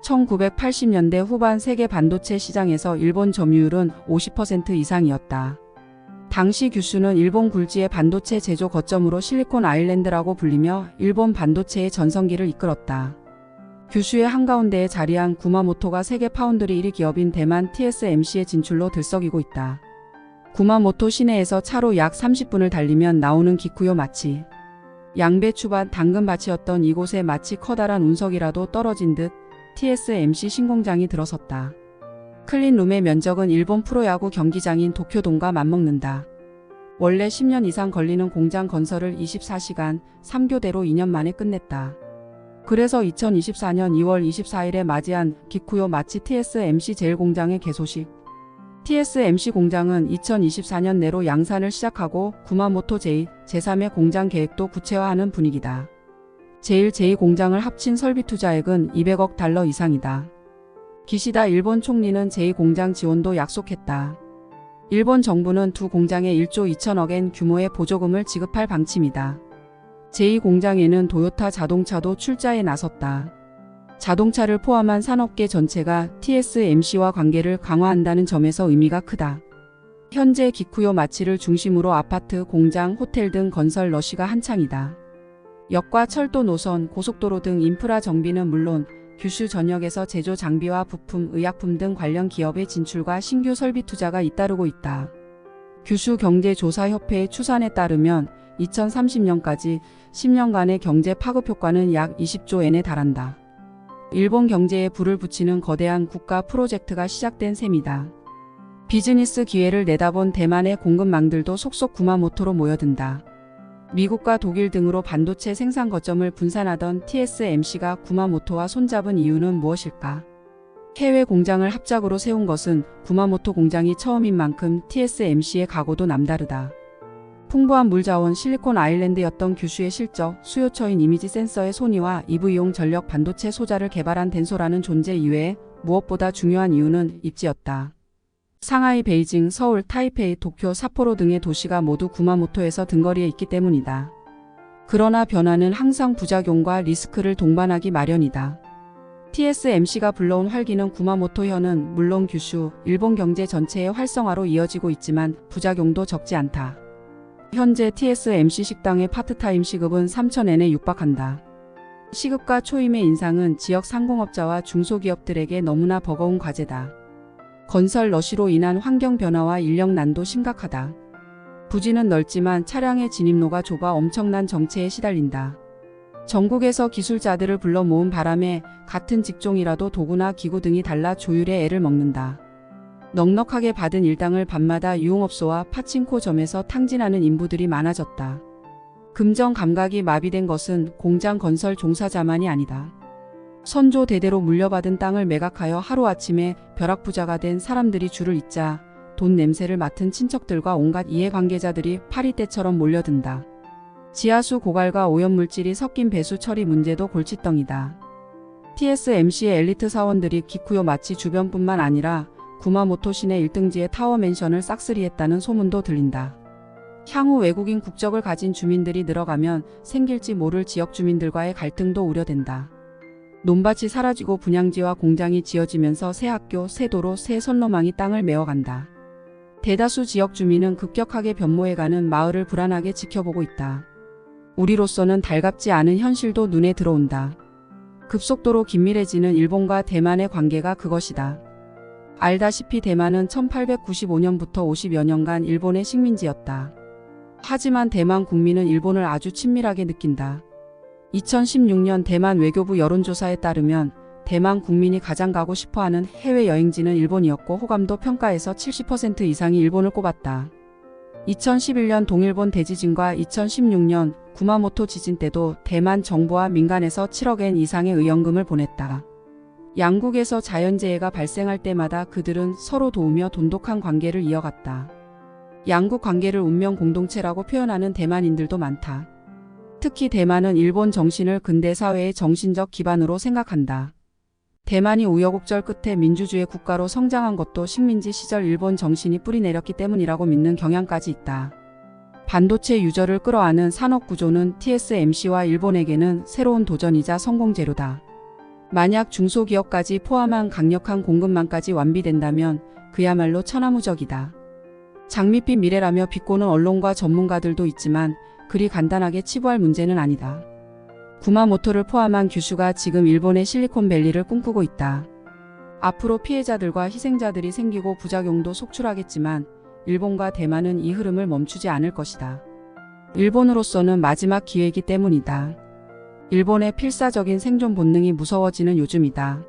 1980년대 후반 세계 반도체 시장에서 일본 점유율은 50% 이상이었다. 당시 규슈는 일본 굴지의 반도체 제조 거점으로 실리콘 아일랜드라고 불리며 일본 반도체의 전성기를 이끌었다. 규슈의 한가운데에 자리한 구마모토가 세계 파운드리 1위 기업인 대만 TSMC의 진출로 들썩이고 있다. 구마모토 시내에서 차로 약 30분을 달리면 나오는 기쿠요 마치. 양배추밭 당근밭이었던 이곳에 마치 커다란 운석이라도 떨어진 듯 TSMC 신공장이 들어섰다. 클린룸의 면적은 일본 프로야구 경기장인 도쿄돔과 맞먹는다. 원래 10년 이상 걸리는 공장 건설을 24시간 3교대로 2년 만에 끝냈다. 그래서 2024년 2월 24일에 맞이한 기쿠요 마치 TSMC 제1공장의 개소식. TSMC 공장은 2024년 내로 양산을 시작하고 구마모토 제2, 제3의 공장 계획도 구체화하는 분위기다. 제1, 제2 공장을 합친 설비 투자액은 200억 달러 이상이다. 기시다 일본 총리는 제2 공장 지원도 약속했다. 일본 정부는 두 공장에 1조 2천억엔 규모의 보조금을 지급할 방침이다. 제2 공장에는 도요타 자동차도 출자에 나섰다. 자동차를 포함한 산업계 전체가 TSMC와 관계를 강화한다는 점에서 의미가 크다. 현재 기쿠요 마치를 중심으로 아파트, 공장, 호텔 등 건설 러시가 한창이다. 역과 철도 노선, 고속도로 등 인프라 정비는 물론 규슈 전역에서 제조 장비와 부품, 의약품 등 관련 기업의 진출과 신규 설비 투자가 잇따르고 있다. 규슈 경제조사협회의 추산에 따르면 2030년까지 10년간의 경제 파급 효과는 약 20조 엔에 달한다. 일본 경제에 불을 붙이는 거대한 국가 프로젝트가 시작된 셈이다. 비즈니스 기회를 내다본 대만의 공급망들도 속속 구마모토로 모여든다. 미국과 독일 등으로 반도체 생산 거점을 분산하던 TSMC가 구마모토와 손잡은 이유는 무엇일까? 해외 공장을 합작으로 세운 것은 구마모토 공장이 처음인 만큼 TSMC의 각오도 남다르다. 풍부한 물자원 실리콘 아일랜드였던 규슈의 실적, 수요처인 이미지 센서의 소니와 EV용 전력 반도체 소자를 개발한 덴소라는 존재 이외에 무엇보다 중요한 이유는 입지였다. 상하이, 베이징, 서울, 타이페이, 도쿄, 삿포로 등의 도시가 모두 구마모토에서 등거리에 있기 때문이다. 그러나 변화는 항상 부작용과 리스크를 동반하기 마련이다. TSMC가 불러온 활기는 구마모토현은 물론 규슈, 일본 경제 전체의 활성화로 이어지고 있지만 부작용도 적지 않다. 현재 TSMC 식당의 파트타임 시급은 3,000엔에 육박한다. 시급과 초임의 인상은 지역 상공업자와 중소기업들에게 너무나 버거운 과제다. 건설 러시로 인한 환경 변화와 인력 난도 심각하다. 부지는 넓지만 차량의 진입로가 좁아 엄청난 정체에 시달린다. 전국에서 기술자들을 불러 모은 바람에 같은 직종이라도 도구나 기구 등이 달라 조율에 애를 먹는다. 넉넉하게 받은 일당을 밤마다 유흥업소와 파친코점에서 탕진하는 인부들이 많아졌다. 금전 감각이 마비된 것은 공장 건설 종사자만이 아니다. 선조 대대로 물려받은 땅을 매각하여 하루아침에 벼락부자가 된 사람들이 줄을 잇자 돈 냄새를 맡은 친척들과 온갖 이해관계자들이 파리떼처럼 몰려든다. 지하수 고갈과 오염물질이 섞인 배수 처리 문제도 골칫덩이다. TSMC의 엘리트 사원들이 기쿠요 마치 주변뿐만 아니라 구마모토 시내 1등지의 타워맨션을 싹쓸이했다는 소문도 들린다. 향후 외국인 국적을 가진 주민들이 늘어가면 생길지 모를 지역 주민들과의 갈등도 우려된다. 논밭이 사라지고 분양지와 공장이 지어지면서 새 학교, 새 도로, 새 선로망이 땅을 메워간다. 대다수 지역 주민은 급격하게 변모해가는 마을을 불안하게 지켜보고 있다. 우리로서는 달갑지 않은 현실도 눈에 들어온다. 급속도로 긴밀해지는 일본과 대만의 관계가 그것이다. 알다시피 대만은 1895년부터 50여 년간 일본의 식민지였다. 하지만 대만 국민은 일본을 아주 친밀하게 느낀다. 2016년 대만 외교부 여론조사에 따르면 대만 국민이 가장 가고 싶어하는 해외여행지는 일본이었고 호감도 평가에서 70% 이상이 일본을 꼽았다. 2011년 동일본 대지진과 2016년 구마모토 지진 때도 대만 정부와 민간에서 7억엔 이상의 의연금을 보냈다. 양국에서 자연재해가 발생할 때마다 그들은 서로 도우며 돈독한 관계를 이어갔다. 양국 관계를 운명 공동체라고 표현하는 대만인들도 많다. 특히 대만은 일본 정신을 근대 사회의 정신적 기반으로 생각한다. 대만이 우여곡절 끝에 민주주의 국가로 성장한 것도 식민지 시절 일본 정신이 뿌리내렸기 때문이라고 믿는 경향까지 있다. 반도체 유저를 끌어안은 산업 구조는 TSMC와 일본에게는 새로운 도전이자 성공 재료다. 만약 중소기업까지 포함한 강력한 공급망까지 완비된다면 그야말로 천하무적이다. 장밋빛 미래라며 비꼬는 언론과 전문가들도 있지만 그리 간단하게 치부할 문제는 아니다. 구마모토를 포함한 규슈가 지금 일본의 실리콘밸리를 꿈꾸고 있다. 앞으로 피해자들과 희생자들이 생기고 부작용도 속출하겠지만 일본과 대만은 이 흐름을 멈추지 않을 것이다. 일본으로서는 마지막 기회이기 때문이다. 일본의 필사적인 생존 본능이 무서워지는 요즘이다.